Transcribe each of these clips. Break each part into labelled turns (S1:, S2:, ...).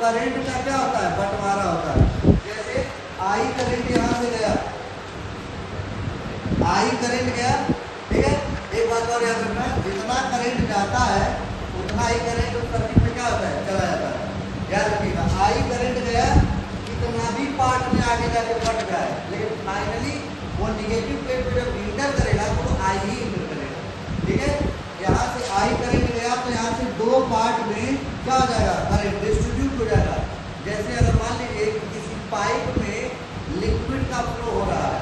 S1: Current का क्या होता है, बंटवारा होता है। जैसे आई करंट यहाँ से गया, आई करंट गया, ठीक है। एक बात और याद रखना, जितना करंट जाता है उतना ही करंट उस सर्किट में क्या होता है, चला जाता है। याद रखिएगा, आई करंट गया, कितना भी पार्ट में आगे जाके बट गया है, लेकिन फाइनली वो निगेटिव प्लेट पे जब इंटर करेगा तो वो आई ही इंटर करेगा, ठीक है। यहाँ से आई करंट गया तो यहाँ से दो पार्ट में क्या हो जाएगा, करंट डिस्ट्रीब्यूट हो जाएगा। जैसे अगर मान लीजिए किसी पाइप में लिक्विड का फ्लो हो रहा है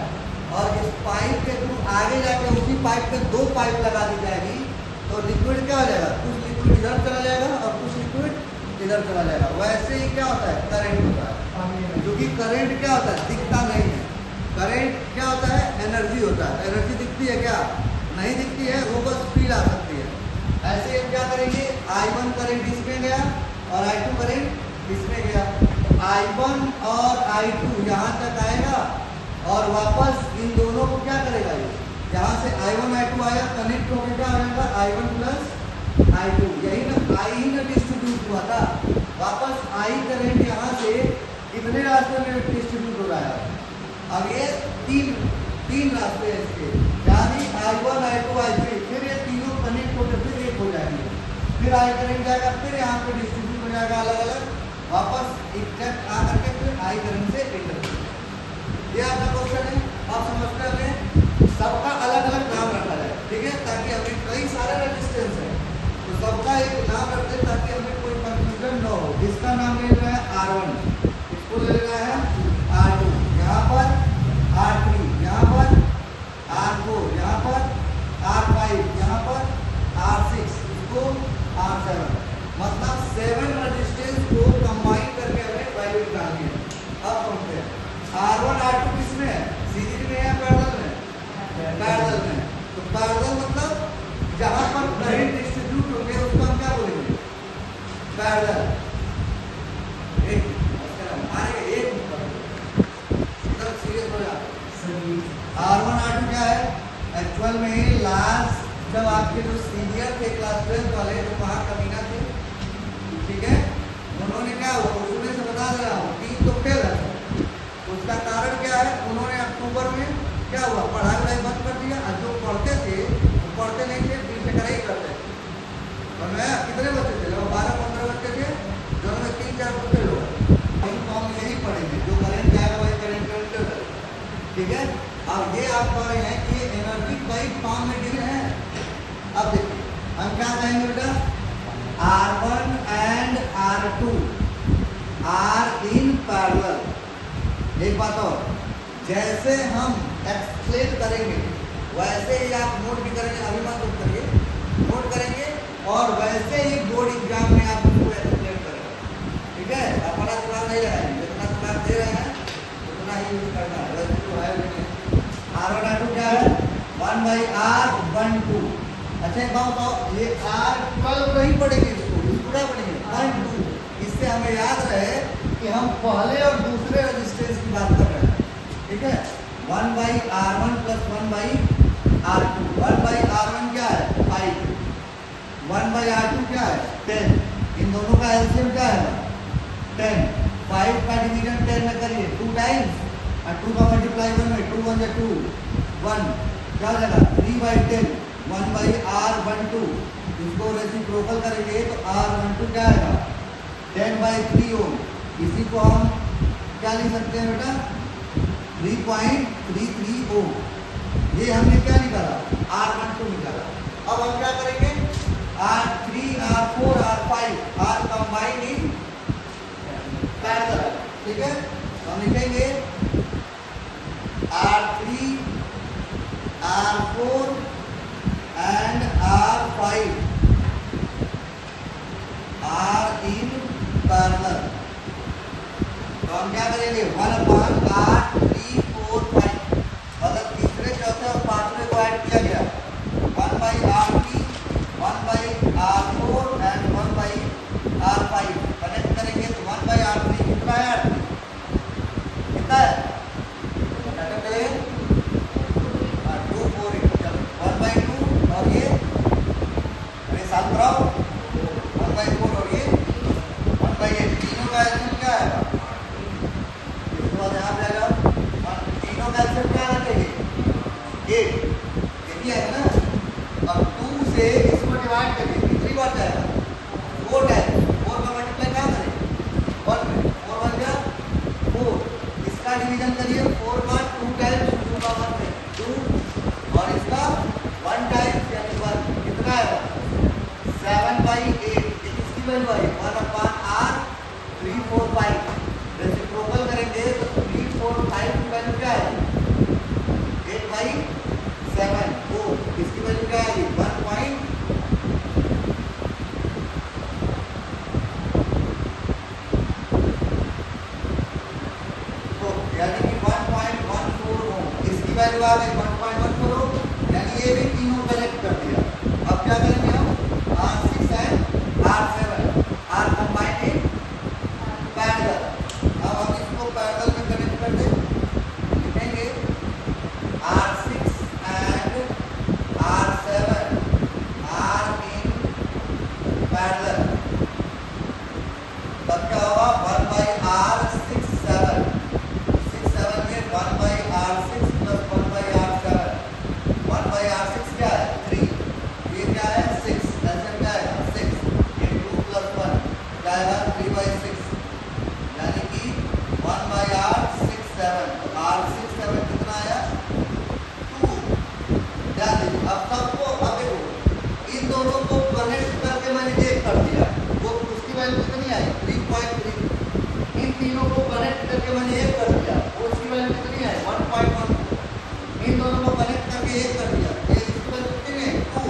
S1: और इस पाइप के थ्रू आगे जाके उसी पाइप में दो पाइप लगा दी जाएगी, तो लिक्विड क्या हो जाएगा, कुछ लिक्विड इधर चला जाएगा और कुछ लिक्विड इधर चला जाएगा। वैसे ही क्या होता है, करंट होता है। क्योंकि करंट क्या होता है, दिखता नहीं है। करंट क्या होता है, एनर्जी होता है। एनर्जी दिखती है क्या, नहीं दिखती है, वो बस फील आ सकती है। ऐसे हम क्या करेंगे, I1 करंट इसमें गया और I2 करंट इसमें गया, I1 और I2 यहाँ तक आएगा और वापस इन दोनों को क्या करेगा, ये जहाँ से I1 I2 आया कनेक्ट होकर क्या हो जाएगा, I1 प्लस I2। यही ना I ही ना डिस्ट्रीब्यूट हुआ था, वापस I करंट यहाँ से कितने रास्ते में डिस्ट्रीब्यूट हो रहा है। अब ये तीन रास्ते हैं इसके, यानी I1 I2 I3, फिर ये तीनों कनेक्ट होकर फिर एक हो जाएंगे, फिर I करंट जाएगा, फिर यहाँ पे डिस्ट्रीब्यूट हो जाएगा अलग अलग, वापस एग्जैक्ट आ करके फिर I करंट से इंटर। ये आपका क्वेश्चन है, आप समझते हैं। सबका अलग अलग नाम रखा जाए, ठीक है, ताकि हमें कई सारे रेजिस्टेंस है तो सबका एक नाम रखते हैं ताकि हमें कोई कंफ्यूजन न हो। इसका नाम ले लेना है R1, इसको ले लेना है R2, यहाँ पर R3, यहाँ पर R4, यहाँ पर R5, यहाँ पर R6, इसको R7, मतलब 7 रेजिस्टेंस को कंबाइन करके हमें वैल्यू निकालनी है। अब समझते हैं, R1 R2 किसमें है, सीरीज में या पैरेलल में, पैरेलल में। तो पैरेलल मतलब जहाँ पर करंट डिस्ट्रीब्यूट हो गया उसको हम क्या बोलेंगे, पैरेलल। R1 R2 क्या है, एक्चुअल में लास्ट जब आपके जो सीनियर थे क्लास 12 वाले जो वहाँ कमीना थे, ठीक है, उन्होंने क्या हुआ, उसमें से बता दे रहा हूँ, 3 तो फेल है। उसका कारण क्या है, उन्होंने अक्टूबर में क्या हुआ, पढ़ाई बंद कर दिया, और जो पढ़ते थे वो पढ़ते नहीं थे, बीच में कराई करते थे। और मैं कितने बच्चे थे, लगभग 12-15 बच्चे थे, जो हमें 3-4 बच्चे लोग फॉर्म में यही पढ़ेंगे, जो करंट जाएगा वही करंट, ठीक है। अब ये आप कह रहे हैं कि ये एनर्जी कई फॉर्म में गिरे हैं। अब देखिए हम क्या कहेंगे बेटा, R1 and R2 are in parallel. एक बात और, जैसे हम एक्सप्लेन करेंगे वैसे ही आप नोट भी करेंगे, अभी मत नोट करिए, नोट करेंगे और वैसे ही बोर्ड एग्जाम में आप उसको एक्सप्लेन करेंगे, ठीक है। अपना दिमाग नहीं लगाएंगे, जितना दिमाग दे रहे हैं उतना ही यूज करना है, वैसे तो है नहीं। R1 R2 क्या है, 1/R12। अच्छा एक बात बताओ, ये R12 नहीं पढ़ेंगे, इसको क्या पढ़ेंगे, 1/2। इससे हमें याद रहे कि हम पहले और दूसरे रेजिस्टेंस की बात कर रहे हैं, ठीक है। 1/R1 plus 1/R2। 1/R1 क्या है, 5, 1/R2 क्या है, 10। इन दोनों का एलसीएम क्या है, 10। 5 का डिवीजन 10 में करिए, 2 टाइम्स, और 2 का मल्टीप्लाई 1 में, 2 1 2, 1 क्या हो जाएगा, 3/10, 1/R12। इसको रेसिप्रोकल करेंगे तो R12 क्या आएगा, 10/3 ओम। इसी को हम क्या लिख सकते हैं बेटा, 3.33 ओम। ये हमने क्या निकाला, R12 निकाला। अब हम क्या करेंगे, R3 R4 R5 are combine in parallel, ठीक है। हम लिखेंगे R3 R4 and R5 are in parallel. तो हम क्या करेंगे, 1/R3 4 5, मतलब तीसरे चौथे और पांचवें को ऐड किया गया, 1/R3 1/R4 and 1/R5 connect करेंगे तो 1/R3 कितना है, कितना है, 2 4 1/2 और ये साथ कराओ 1/4 और ये 1/8, तीनों का इसका डिवीजन करिए 4 का 2 टाइम्स 2 का 1 है 2 और इसका 1 टाइम्स यानी 1 कितना आएगा 7/8 इसकी वैल्यू आई 1/r 3 4 5 रेसिप्रोकल करेंगे तो 3 4 5 की वैल्यू क्या आएगी 8/7 4 इसकी वैल्यू क्या आएगी 1. यानी कि 1.14 ओम इसकी वैल्यू आ गई 1.14 ओम यानी ये भी तीनों कनेक्ट कर दिया। अब क्या करेंगे हम R6 and R7 R combined in parallel. अब हम इसको पैरेलल में कनेक्ट कर दें लिखेंगे R6 and R7 R in parallel तब क्या होगा 1/R6 7 1/R6 plus 1/R7 1/R6 क्या है 3 ये क्या है 6 ऐसे क्या है 6 ये 2 plus 1 क्या आएगा 3/6 यानी कि 1/R6 7 तो R6 7 कितना आया 2 ध्यान दीजिए। अब सबको अब देखो इन दोनों को कनेक्ट करके मैंने एक कर दिया वो उसकी वैल्यू कितनी आई 3.3 इन तीनों को कनेक्ट करके मैंने एक कर दिया वो इसकी वैल्यू कितनी है 1.1 इन दोनों को कनेक्ट करके एक कर दिया ये इसकी वैल्यू कितनी है 2।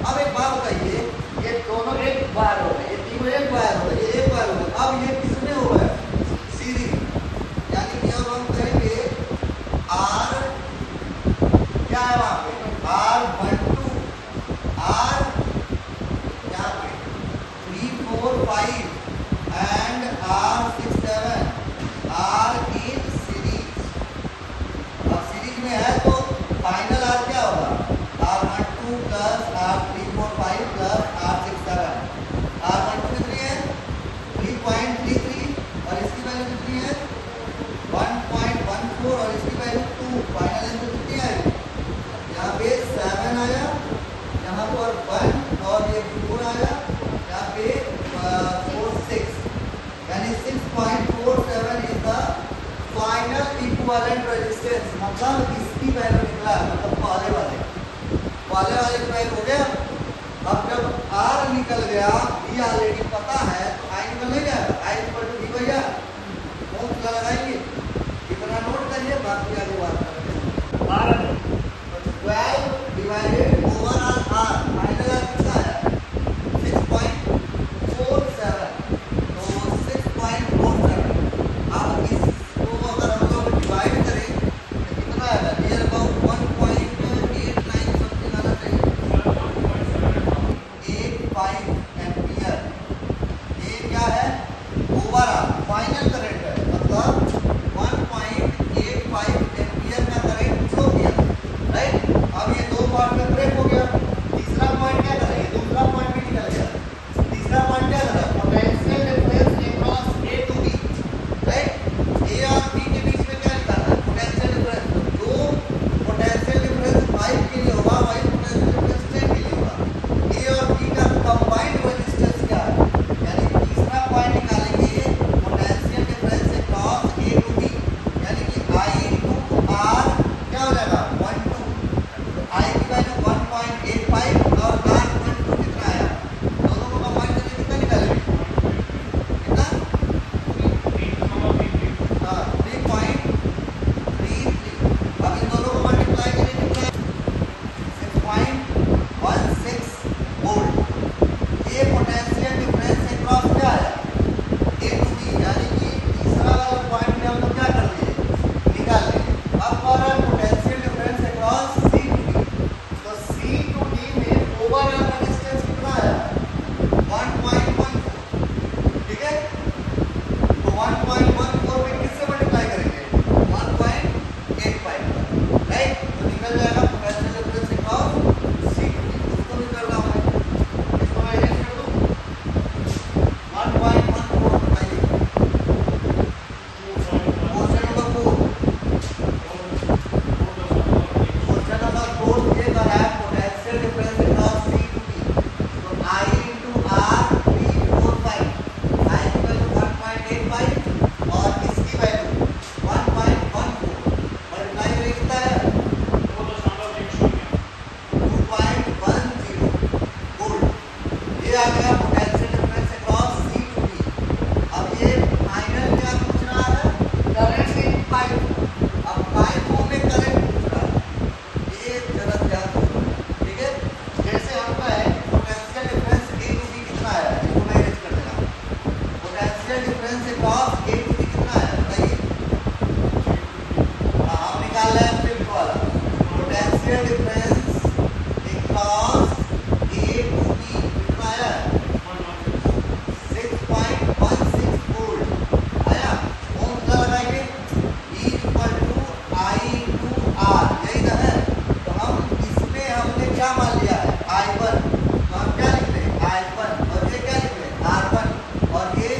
S1: अब एक बात बताइए ये दोनों एक बार हो गए ये तीनों एक बार हो गए ये एक बार हो गए अब ये किसमें हो गया सीरीज यानी कि अब हम करेंगे R क्या है वहां पे R12 R यहाँ पे 3 4 5 and R6 7 R in series। अब सीरीज में है तो फाइनल R क्या होगा R12 plus R345 plus R6 7 R12 कितनी है 3.33 और इसकी वैल्यू कितनी है 1.14 और इसकी वैल्यू 2 फाइनल आंसर कितनी आएगी यहाँ पे 7 आया यहाँ पर 1 और ये 4 आया यहाँ पे 4 6 यानी 6.47 is the final equivalent resistance मतलब इसकी वैल्यू निकला मतलब पहले वाले की वैल्यू हो गया। अब जब R निकल गया B ऑलरेडी पता है तो I निकल नहीं जाएगा I इक्वल टू B भैया कौन सा लगाएंगे इतना नोट करिए बाकी आगे बात करेंगे 12 divided over R final R कितना आया 6.47 तो 6.47 अब इसको अगर हम लोग डिवाइड करें तो कितना आएगा नियर अबाउट 1.89 समथिंग आना चाहिए 85 एम्पियर। ये क्या है 4 difference across A to B कितना है बताइए। हम निकाल रहे हैं फिफ्थ वाला potential difference across A to B कितना आया 6.16 वोल्ट आया। ओम का लगाएंगे E equal to I to R, यही ना है। तो हम इसमें हमने क्या मान लिया है I1, तो हम क्या लिख रहे हैं I1 और ये क्या लिख रहे हैं R1 और ये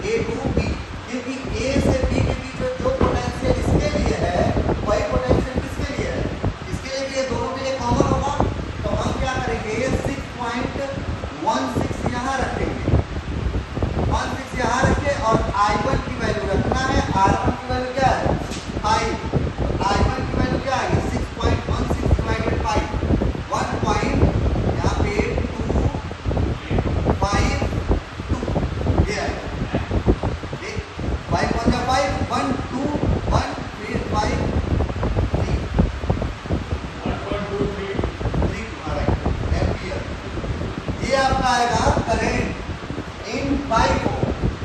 S1: A टू B, क्योंकि A से B के बीच में जो पोटेंशियल इसके लिए है वही पोटेंशियल किसके लिए है, इसके लिए भी ये दोनों के लिए कॉमन होगा। तो हम क्या करेंगे 6.16 यहाँ रखेंगे, 16 यहाँ रखे और I1 की वैल्यू रखना है, R1 की वैल्यू क्या है 5, I1 की वैल्यू क्या है 6.16 डिवाइडेड 5, 1 पॉइंट यहाँ पे 252 ये है। ठीक 5 1 जा 5 1 2 1 फिर 5 3 1.23 तुम्हारा एम्पियर। ये आपका आएगा करंट इन पाइप को,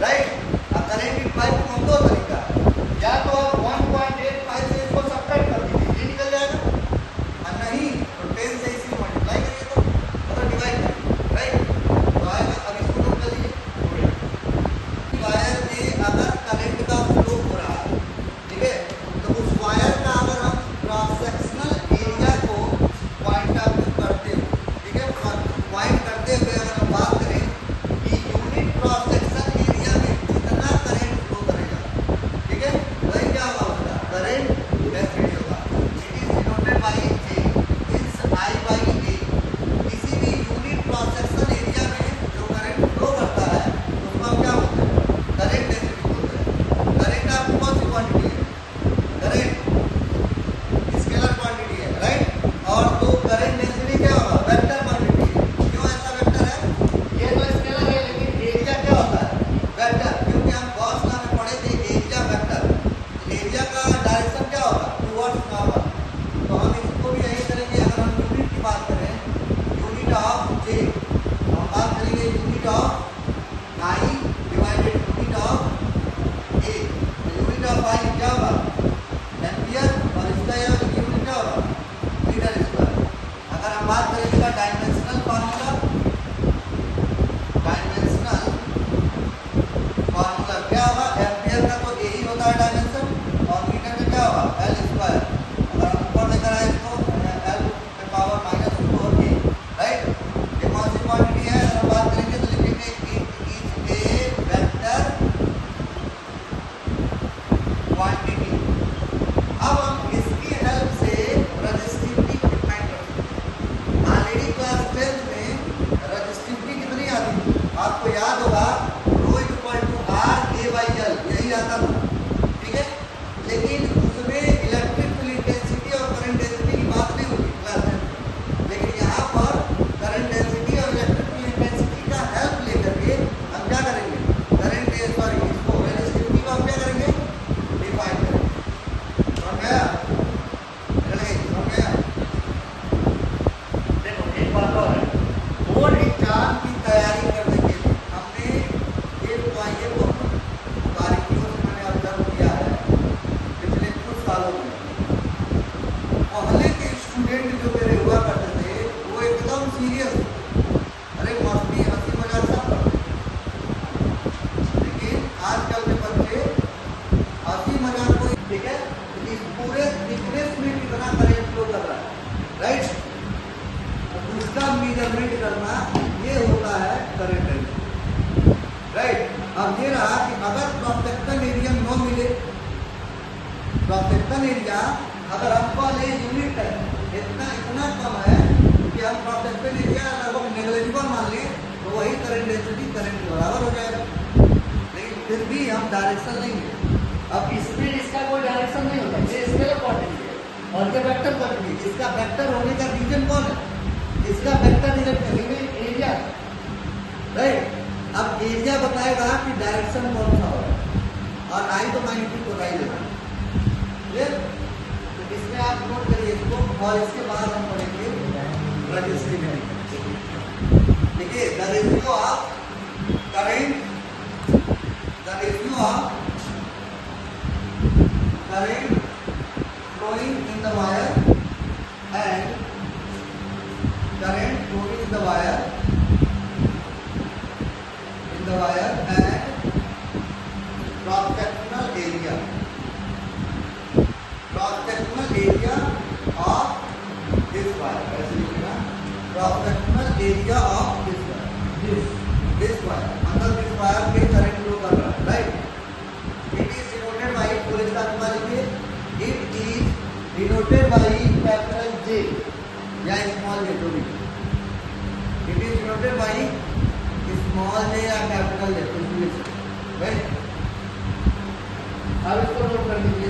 S1: राइट। अब करंट इन पाइप को हम दो तरीका है, या तो आप 1.85 से इसको सब्ट्रैक्ट कर दीजिए, ये निकल जाएगा, और नहीं तो 10 से इसी मल्टीप्लाई करिए तो मतलब डिवाइड करिए, राइट। तो आएगा, अब इसको नोट कर लीजिए। वायर में अगर करंट का फ्लो हो रहा है, ठीक है, तो उस वायर का अगर हम क्रॉस सेक्शनल एरिया को पॉइंट आउट करते हुए, ठीक है, पॉइंट करते हुए अगर हम बात करें कि यूनिट क्रॉस सेक्शन एरिया में कितना करंट फ्लो करेगा, ठीक है, वही क्या होगा करंट डेंसिटी होगा। It is denoted by J is I by A। किसी भी यूनिट क्रॉस सेक्शन एरिया में जो करंट फ्लो करता है उसको हम क्या बोलते हैं करंट डेंसिटी बोलते हैं। करंट आपकी कौन सी क्वांटिटी है, करंट स्केलर क्वांटिटी है, राइट। और तो करंट डेंसिटी क्या होगा वेक्टर क्वांटिटी है। क्यों ऐसा वेक्टर है, ये तो स्केलर है लेकिन एरिया क्या होता है वेक्टर, क्योंकि हम गॉस लॉ में पढ़े थे एरिया वेक्टर, एरिया का डायरेक्शन क्या होगा टुवर्ड्स नॉर्मल। तो हम इसको भी यही करेंगे। अगर हम यूनिट की बात करें यूनिट ऑफ J, तो हम बात करेंगे unit of I divided unit of A। Unit of I क्या होगा एम्पियर और इसका यूनिट क्या होगा मीटर स्क्वायर। अगर हम बात करें इसका डायमेंशनल फार्मूला, डायमेंशनल फार्मूला क्या होगा एम्पियर का तो A ही होता है डायमेंशन और मीटर में क्या होगा L स्क्वायर। अगर हम ऊपर लेकर आए इसको L पे पावर -4A, राइट। ये कौन सी क्वांटिटी है, अगर हम बात करेंगे तो लिखेंगे it is a vector quantity. अब हम इसकी हेल्प से रजिस्टिविटी डिफाइन कर सकते हैं। ऑलरेडी क्लास 12 में रजिस्टिविटी कितनी आती थी आपको याद होगा, ρ इक्वल टू R/A/L यही आता था, ठीक है। लेकिन उसमें इलेक्ट्रिक फील्ड इंटेंसिटी और करंट डेंसिटी की बात नहीं होगी क्लास 10 में। लेकिन यहाँ पर करंट डेंसिटी और इलेक्ट्रिक फील्ड इंटेंसिटी का हेल्प लेकर के हम क्या करेंगे इसको रजिस्टिविटी को हम क्या करेंगे डिफाइन करेंगे। समझ गया समझ गया। देखो एक बात और है, बोर्ड एग्जाम की तैयारी करने के लिए हमने ये को बारीकियों से मैंने ऑब्जर्व किया है पिछले कुछ सालों में। पहले के स्टूडेंट जो मेरे हुआ करते थे वो एकदम सीरियस, अरे मस्ती हंसी मजाक सब करते, लेकिन आजकल के बच्चे हंसी मजाक को, ठीक है, इस पूरे थिकनेस में कितना करंट फ्लो कर रहा है, राइट। उसका मेजरमेंट करना ये होता है करंट डेंसिटी, राइट। अब ये रहा कि अगर क्रॉस सेक्शन एरिया न मिले, क्रॉस सेक्शन एरिया अगर हमको यूनिट है इतना कम है कि हम क्रॉस सेक्शन एरिया लगभग नेग्लिजिबल मान लिए तो वही करंट डेंसिटी करंट के बराबर हो जाएगा। लेकिन फिर भी हम डायरेक्शन लेंगे। अब इसमें इसका कोई डायरेक्शन नहीं होता, ये स्केलर क्वांटिटी है और ये वेक्टर क्वांटिटी। इसका वेक्टर होने का रीजन कौन है, इसका वेक्टर एरिया, राइट। अब एरिया बताएगा कि डायरेक्शन कौन सा होगा और आई तो मैग्नीट्यूड बता ही देगा, क्लियर। तो इसमें आप नोट करिए इसको और इसके बाद हम पढ़ेंगे रजिस्टिविटी। देखिए the ratio of current, the ratio of current flowing in the wire and current flowing in the wire and cross-sectional area of this wire. ऐसे लिखना, cross-sectional area of this wire. This wire, मतलब this wire पे current flow कर रहा है, right? It is denoted by, पूरे साथ में लिखिए, it is denoted by capital J या small j जो भी. It is denoted by small j या capital J, right? अब इसको नोट कर लीजिए.